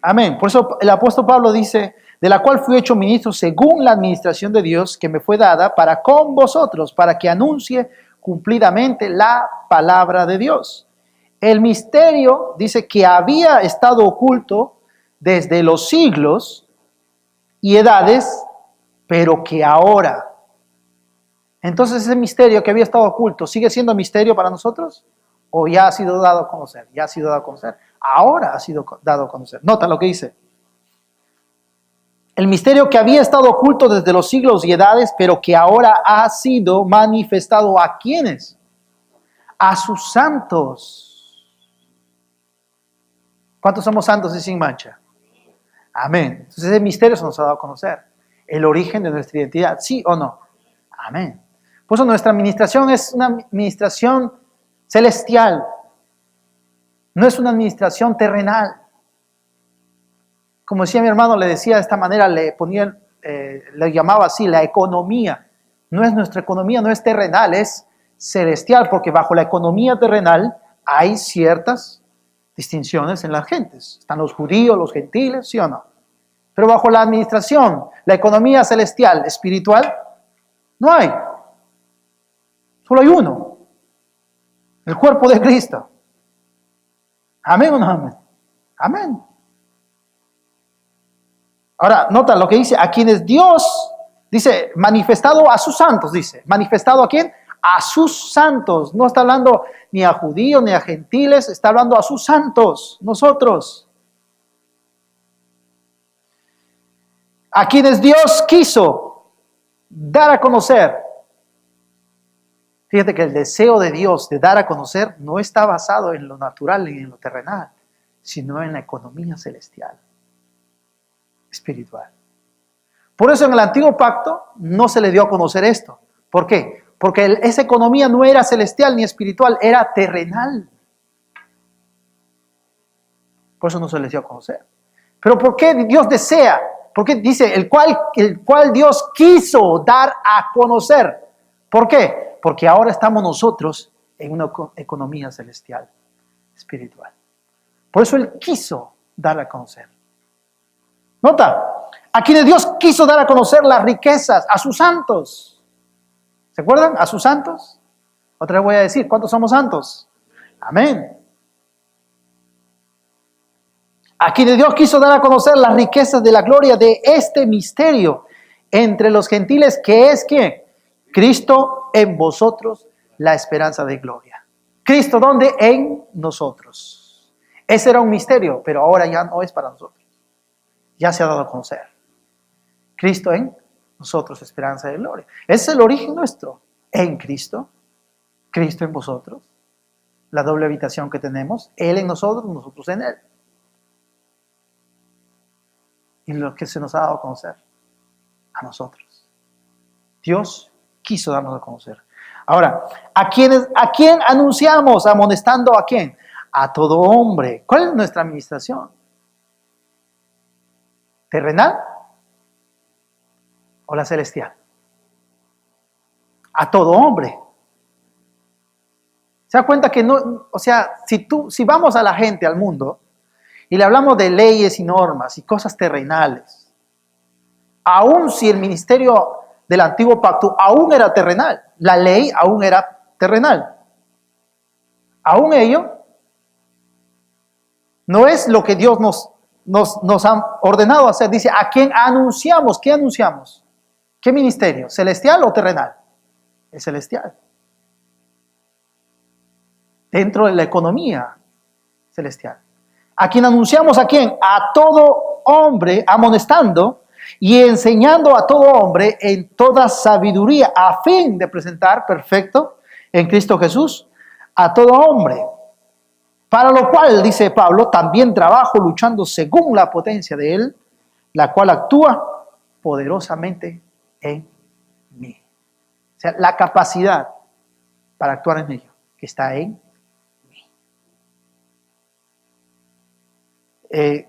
Amén. Por eso el apóstol Pablo dice, de la cual fui hecho ministro según la administración de Dios que me fue dada para con vosotros, para que anuncie cumplidamente la palabra de Dios. El misterio dice que había estado oculto desde los siglos y edades, pero que ahora. Entonces ese misterio que había estado oculto, ¿sigue siendo misterio para nosotros? ¿O ya ha sido dado a conocer? Ya ha sido dado a conocer. Ahora ha sido dado a conocer. Nota lo que dice. El misterio que había estado oculto desde los siglos y edades, pero que ahora ha sido manifestado ¿a quiénes? A sus santos. ¿Cuántos somos santos y sin mancha? Amén. Entonces ese misterio se nos ha dado a conocer. El origen de nuestra identidad, ¿sí o no? Amén. Por eso nuestra administración es una administración celestial. No es una administración terrenal. Como decía mi hermano, le decía de esta manera, le llamaba así, la economía. No es nuestra economía, no es terrenal, es celestial, porque bajo la economía terrenal hay ciertas distinciones en las gentes. Están los judíos, los gentiles, ¿sí o no? Pero bajo la administración, la economía celestial, espiritual, no hay. Solo hay uno. El cuerpo de Cristo. ¿Amén o no amén? Amén. Ahora, nota lo que dice, a quienes Dios, dice, manifestado a sus santos, dice. ¿Manifestado a quién? A sus santos. No está hablando ni a judíos ni a gentiles, está hablando a sus santos, nosotros. A quienes Dios quiso dar a conocer. Fíjate que el deseo de Dios de dar a conocer no está basado en lo natural ni en lo terrenal, sino en la economía celestial, espiritual. Por eso en el antiguo pacto no se le dio a conocer esto. ¿Por qué? Porque esa economía no era celestial ni espiritual, era terrenal. Por eso no se les dio a conocer. Pero ¿por qué Dios desea? Porque dice, el cual Dios quiso dar a conocer. ¿Por qué? Porque ahora estamos nosotros en una economía celestial, espiritual. Por eso Él quiso dar a conocer. Nota, a quienes Dios quiso dar a conocer las riquezas, a sus santos. ¿Se acuerdan? A sus santos. Otra vez voy a decir, ¿cuántos somos santos? Amén. A quienes Dios quiso dar a conocer las riquezas de la gloria de este misterio entre los gentiles, que es ¿quién? Cristo en vosotros, la esperanza de gloria. ¿Cristo dónde? En nosotros. Ese era un misterio, pero ahora ya no es para nosotros. Ya se ha dado a conocer. Cristo en nosotros, esperanza de gloria. Ese es el origen nuestro. En Cristo, Cristo en vosotros, la doble habitación que tenemos, Él en nosotros, nosotros en Él. Y lo que se nos ha dado a conocer a nosotros. Dios quiso darnos a conocer. Ahora, ¿a quién anunciamos? ¿Amonestando a quién? A todo hombre. ¿Cuál es nuestra administración? ¿Terrenal o la celestial? A todo hombre. ¿Se da cuenta que no? O sea, si vamos a la gente, al mundo, y le hablamos de leyes y normas y cosas terrenales, aun si el ministerio del antiguo pacto aún era terrenal, la ley aún era terrenal, aún ello no es lo que Dios nos ha ordenado hacer. Dice, ¿a quién anunciamos? ¿Qué anunciamos? ¿Qué ministerio? ¿Celestial o terrenal? El celestial. Dentro de la economía celestial. ¿A quién anunciamos? ¿A quién? A todo hombre, amonestando y enseñando a todo hombre en toda sabiduría, a fin de presentar perfecto en Cristo Jesús a todo hombre. Para lo cual, dice Pablo, también trabajo luchando según la potencia de Él, la cual actúa poderosamente en mí. O sea, la capacidad para actuar en ello, que está en mí. En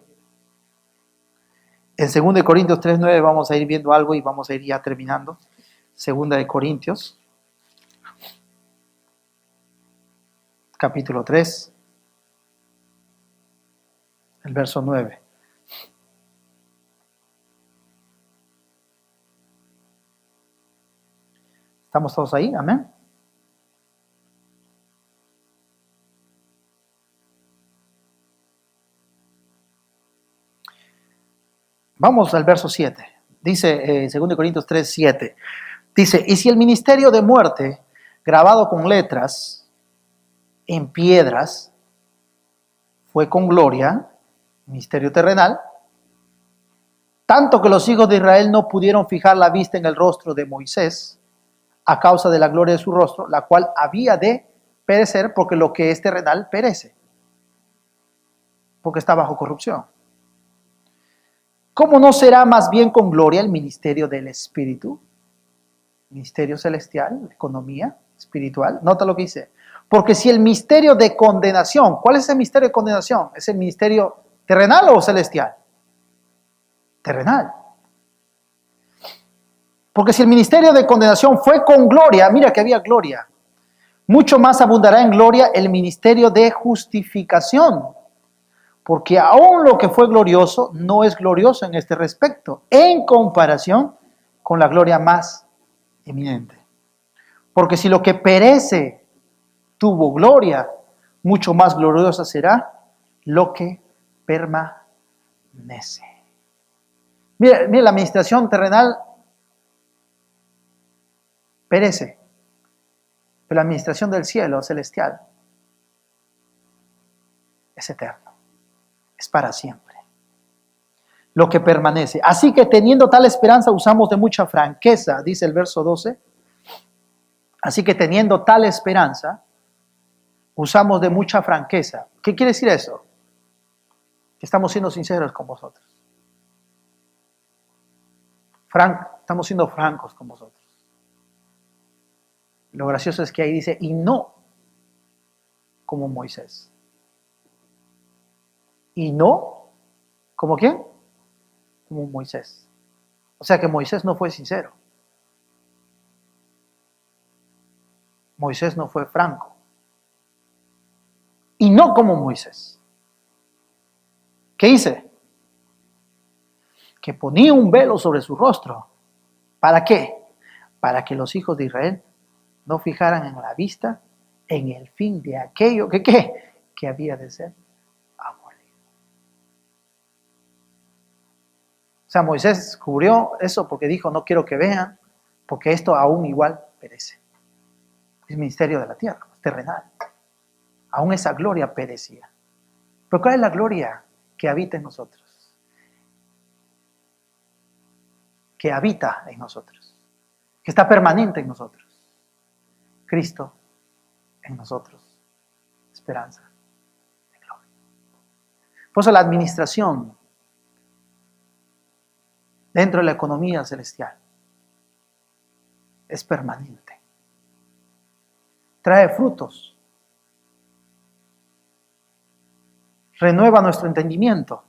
2 Corintios 3:9 vamos a ir viendo algo y vamos a ir ya terminando. 2 Corintios, capítulo 3. el verso 9. ¿Estamos todos ahí? Amén. Vamos al verso 7. Dice 2 Corintios 3, 7. Dice, y si el ministerio de muerte, grabado con letras en piedras, fue con gloria, ministerio terrenal, tanto que los hijos de Israel no pudieron fijar la vista en el rostro de Moisés, a causa de la gloria de su rostro, la cual había de perecer, porque lo que es terrenal perece, porque está bajo corrupción. ¿Cómo no será más bien con gloria el ministerio del Espíritu? Ministerio celestial, economía espiritual. Nota lo que dice. Porque si el misterio de condenación, ¿cuál es el misterio de condenación? ¿Es el ministerio terrenal o celestial? Terrenal. Porque si el ministerio de condenación fue con gloria, mira que había gloria, mucho más abundará en gloria el ministerio de justificación. Porque aún lo que fue glorioso no es glorioso en este respecto, en comparación con la gloria más eminente. Porque si lo que perece tuvo gloria, mucho más gloriosa será lo que permanece. Mira, la administración terrenal perece, pero la administración del cielo celestial es eterno, es para siempre. Lo que permanece. Así que teniendo tal esperanza usamos de mucha franqueza, dice el verso 12. Así que teniendo tal esperanza, usamos de mucha franqueza. ¿Qué quiere decir eso? Que estamos siendo sinceros con vosotros. Estamos siendo francos con vosotros. Lo gracioso es que ahí dice, y no como Moisés. Y no, ¿como quién? Como Moisés. O sea que Moisés no fue sincero. Moisés no fue franco. Y no como Moisés. ¿Qué hice? Que ponía un velo sobre su rostro. ¿Para qué? Para que los hijos de Israel no fijaran en la vista en el fin de aquello que ¿qué? Que había de ser abolido. O sea, Moisés cubrió eso porque dijo, no quiero que vean, porque esto aún igual perece. Es ministerio de la tierra, es terrenal. Aún esa gloria perecía. Pero ¿cuál es la gloria que habita en nosotros? Que habita en nosotros. Que está permanente en nosotros. Cristo en nosotros. Esperanza de gloria. Por eso la administración dentro de la economía celestial es permanente. Trae frutos. Renueva nuestro entendimiento.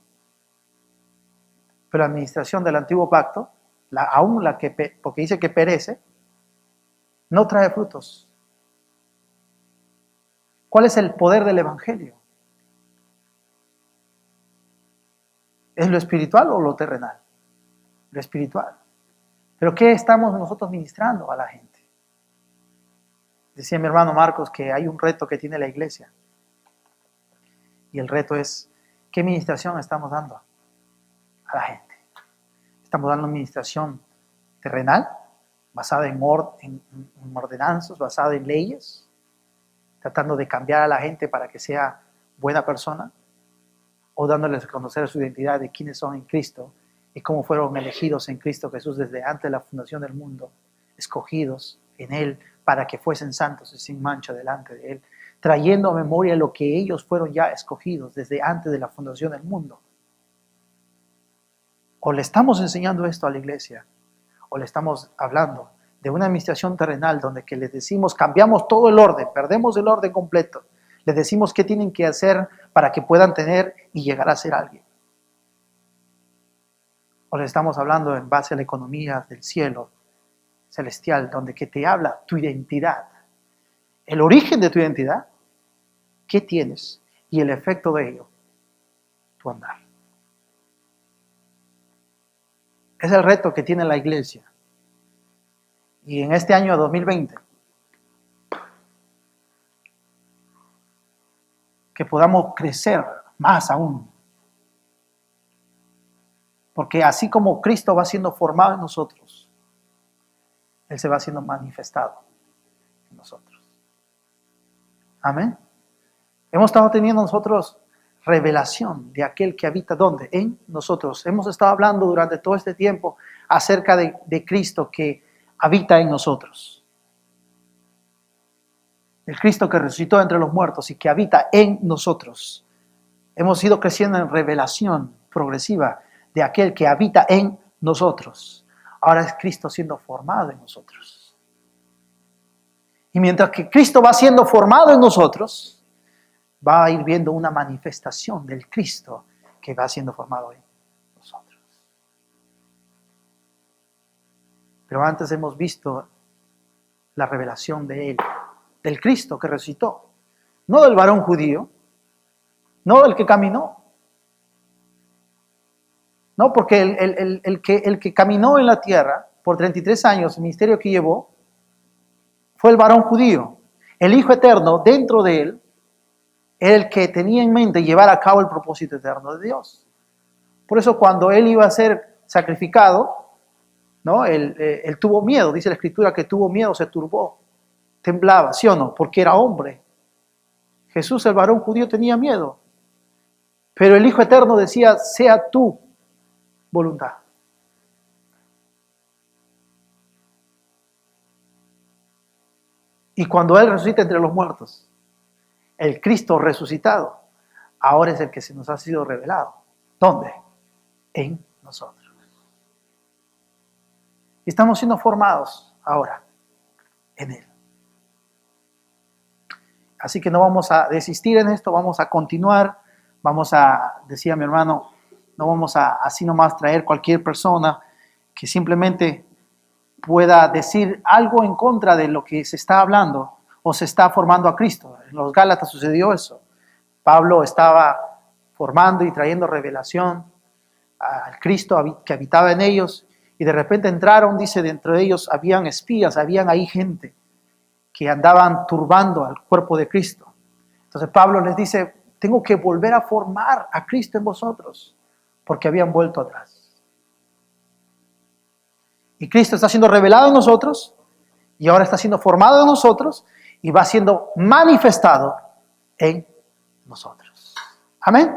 Pero la administración del antiguo pacto, aún la que, porque dice que perece, no trae frutos. ¿Cuál es el poder del evangelio? ¿Es lo espiritual o lo terrenal? Lo espiritual. ¿Pero qué estamos nosotros ministrando a la gente? Decía mi hermano Marcos que hay un reto que tiene la iglesia. Y el reto es, ¿qué administración estamos dando a la gente? ¿Estamos dando administración terrenal, basada en ordenanzas, basada en leyes, tratando de cambiar a la gente para que sea buena persona, o dándoles a conocer su identidad de quiénes son en Cristo y cómo fueron elegidos en Cristo Jesús desde antes de la fundación del mundo, escogidos en Él para que fuesen santos y sin mancha delante de Él, trayendo a memoria lo que ellos fueron ya escogidos desde antes de la fundación del mundo? O le estamos enseñando esto a la iglesia, o le estamos hablando de una administración terrenal donde que les decimos, cambiamos todo el orden, perdemos el orden completo, les decimos qué tienen que hacer para que puedan tener y llegar a ser alguien. O le estamos hablando en base a la economía del cielo celestial, donde que te habla tu identidad, el origen de tu identidad, qué tienes y el efecto de ello tu andar. Es el reto que tiene la iglesia. Y en este año 2020, que podamos crecer más aún. Porque así como Cristo va siendo formado en nosotros, Él se va siendo manifestado en nosotros. Amén. Hemos estado teniendo nosotros revelación de aquel que habita ¿dónde? En nosotros. Hemos estado hablando durante todo este tiempo acerca de Cristo que habita en nosotros. El Cristo que resucitó entre los muertos y que habita en nosotros. Hemos ido creciendo en revelación progresiva de aquel que habita en nosotros. Ahora es Cristo siendo formado en nosotros. Y mientras que Cristo va siendo formado en nosotros, va a ir viendo una manifestación del Cristo que va siendo formado en nosotros. Pero antes hemos visto la revelación de Él, del Cristo que resucitó, no del varón judío, no del que caminó. No, porque el que caminó en la tierra por 33 años, el ministerio que llevó, fue el varón judío. El Hijo Eterno dentro de él era el que tenía en mente llevar a cabo el propósito eterno de Dios. Por eso cuando él iba a ser sacrificado, ¿no? Él tuvo miedo, dice la Escritura que tuvo miedo, se turbó, temblaba, ¿sí o no? Porque era hombre. Jesús, el varón judío, tenía miedo. Pero el Hijo Eterno decía, sea tu voluntad. Y cuando Él resucita entre los muertos, el Cristo resucitado, ahora es el que se nos ha sido revelado. ¿Dónde? En nosotros. Y estamos siendo formados ahora en Él. Así que no vamos a desistir en esto, vamos a continuar, decía mi hermano, no vamos a así nomás traer cualquier persona que simplemente pueda decir algo en contra de lo que se está hablando o se está formando a Cristo. En los Gálatas sucedió eso. Pablo estaba formando y trayendo revelación al Cristo que habitaba en ellos y de repente entraron, dice, dentro de ellos habían espías, habían ahí gente que andaban turbando al cuerpo de Cristo. Entonces Pablo les dice, tengo que volver a formar a Cristo en vosotros, porque habían vuelto atrás. Y Cristo está siendo revelado en nosotros, y ahora está siendo formado en nosotros, y va siendo manifestado en nosotros. Amén.